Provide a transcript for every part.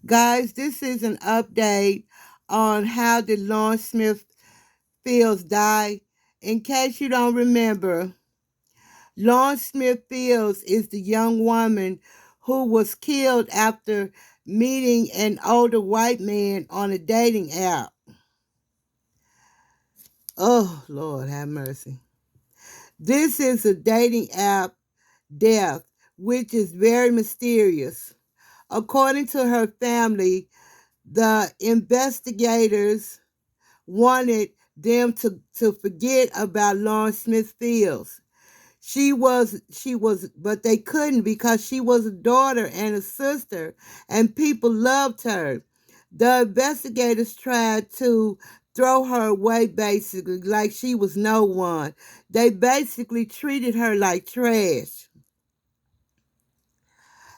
Guys, this is an update on how did Lawrence Smith Fields die. In case you don't remember, Lawrence Smith Fields is the young woman who was killed after meeting an older white man on a dating app. Oh, Lord, have mercy. This is a dating app death, which is very mysterious. According to her family, the investigators wanted them to forget about Lawrence Smith Fields. But they couldn't because she was a daughter and a sister, and people loved her. The investigators tried to throw her away basically, like she was no one. They basically treated her like trash.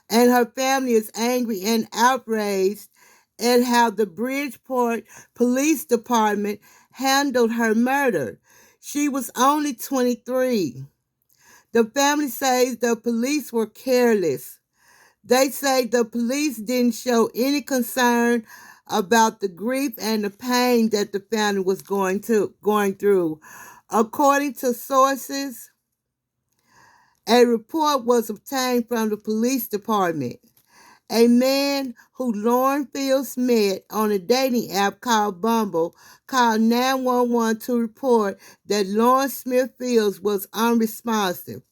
And her family is angry and outraged at how the Bridgeport Police Department handled her murder. She was only 23. The family says the police were careless. They say the police didn't show any concern about the grief and the pain that the family was going through. According to sources, a report was obtained from the police department. A man who Lauren Fields met on a dating app called Bumble called 911 to report that Lauren Smith Fields was unresponsive.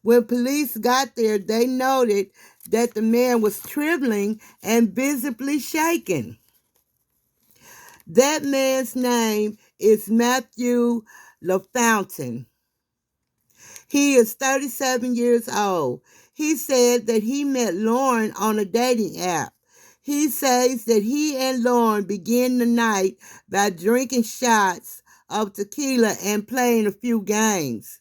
When police got there, they noted that the man was trembling and visibly shaking. That man's name is Matthew LaFountain. He is 37 years old. He said that he met Lauren on a dating app. He says that he and Lauren began the night by drinking shots of tequila and playing a few games.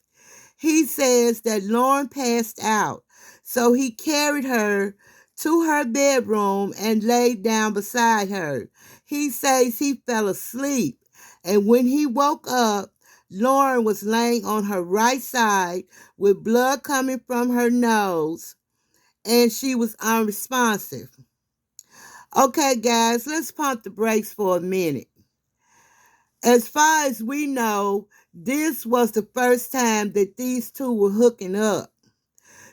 He says that Lauren passed out, so he carried her to her bedroom and laid down beside her. He says he fell asleep, and when he woke up, Lauren was laying on her right side with blood coming from her nose, and she was unresponsive. Okay, guys, let's pump the brakes for a minute. As far as we know, this was the first time that these two were hooking up.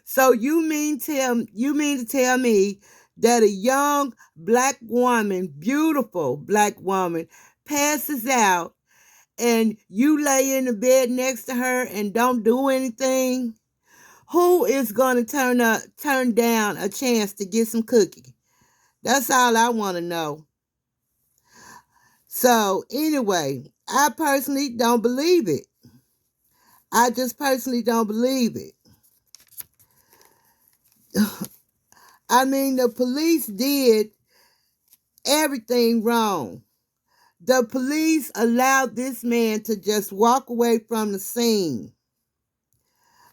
So you mean to tell me that a young black woman, beautiful black woman, passes out and you lay in the bed next to her and don't do anything? Who is gonna turn down a chance to get some cookie? That's all I want to know. So anyway, I personally don't believe it. I just personally don't believe it. I mean, the police did everything wrong. The police allowed this man to just walk away from the scene.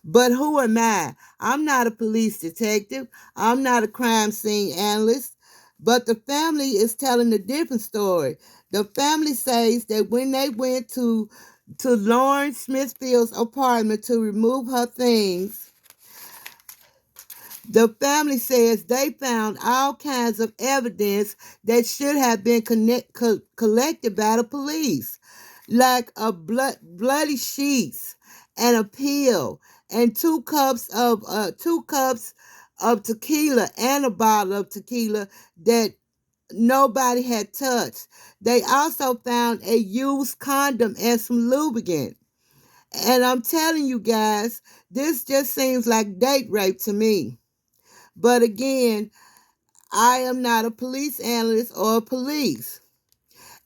But who am I? I'm not a police detective. I'm not a crime scene analyst. But the family is telling a different story. The family says that when they went to Lauren Smithfield's apartment to remove her things, the family says they found all kinds of evidence that should have been collected by the police, like bloody sheets and a pill and two cups of tequila and a bottle of tequila that nobody had touched. They also found a used condom and some lubricant. And I'm telling you guys, this just seems like date rape to me. But again, I am not a police analyst or a police.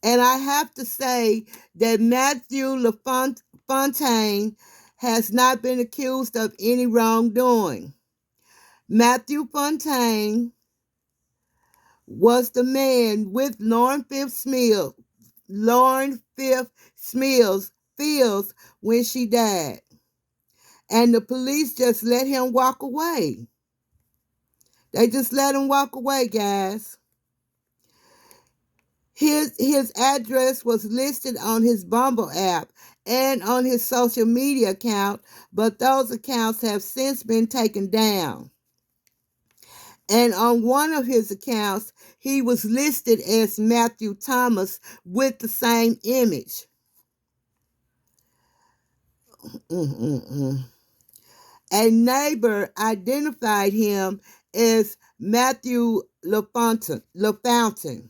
And I have to say that Matthew LaFontaine has not been accused of any wrongdoing. Matthew Fontaine was the man with Lauren Fifth Smills Fields when she died. And the police just let him walk away. They just let him walk away, guys. His address was listed on his Bumble app and on his social media account, but those accounts have since been taken down. And on one of his accounts, he was listed as Matthew Thomas with the same image. A neighbor identified him as Matthew LaFountain.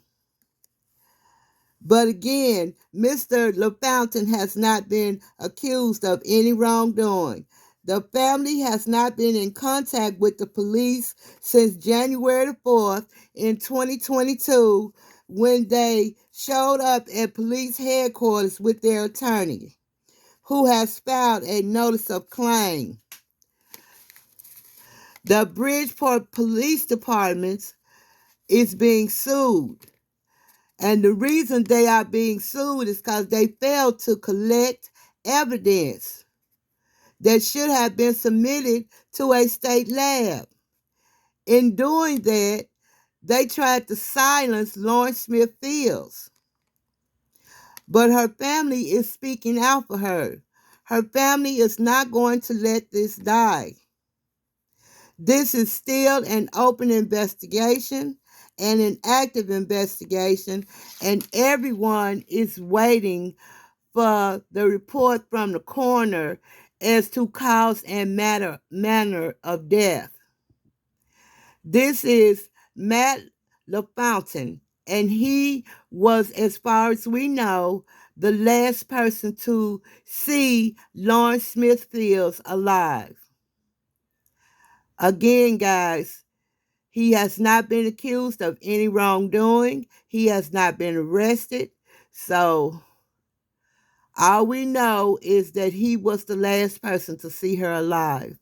But again, Mr. LaFountain has not been accused of any wrongdoing. The family has not been in contact with the police since January the 4th in 2022 when they showed up at police headquarters with their attorney, who has filed a notice of claim. The Bridgeport Police Department is being sued. And the reason they are being sued is because they failed to collect evidence that should have been submitted to a state lab. In doing that, they tried to silence Lauren Smith Fields. But her family is speaking out for her. Her family is not going to let this die. This is still an open investigation and an active investigation, and everyone is waiting for the report from the coroner as to cause and manner of death. This is Matt LaFountain, and he was, as far as we know, the last person to see Lauren Smith Fields alive. Again, guys, he has not been accused of any wrongdoing. He has not been arrested. So all we know is that he was the last person to see her alive.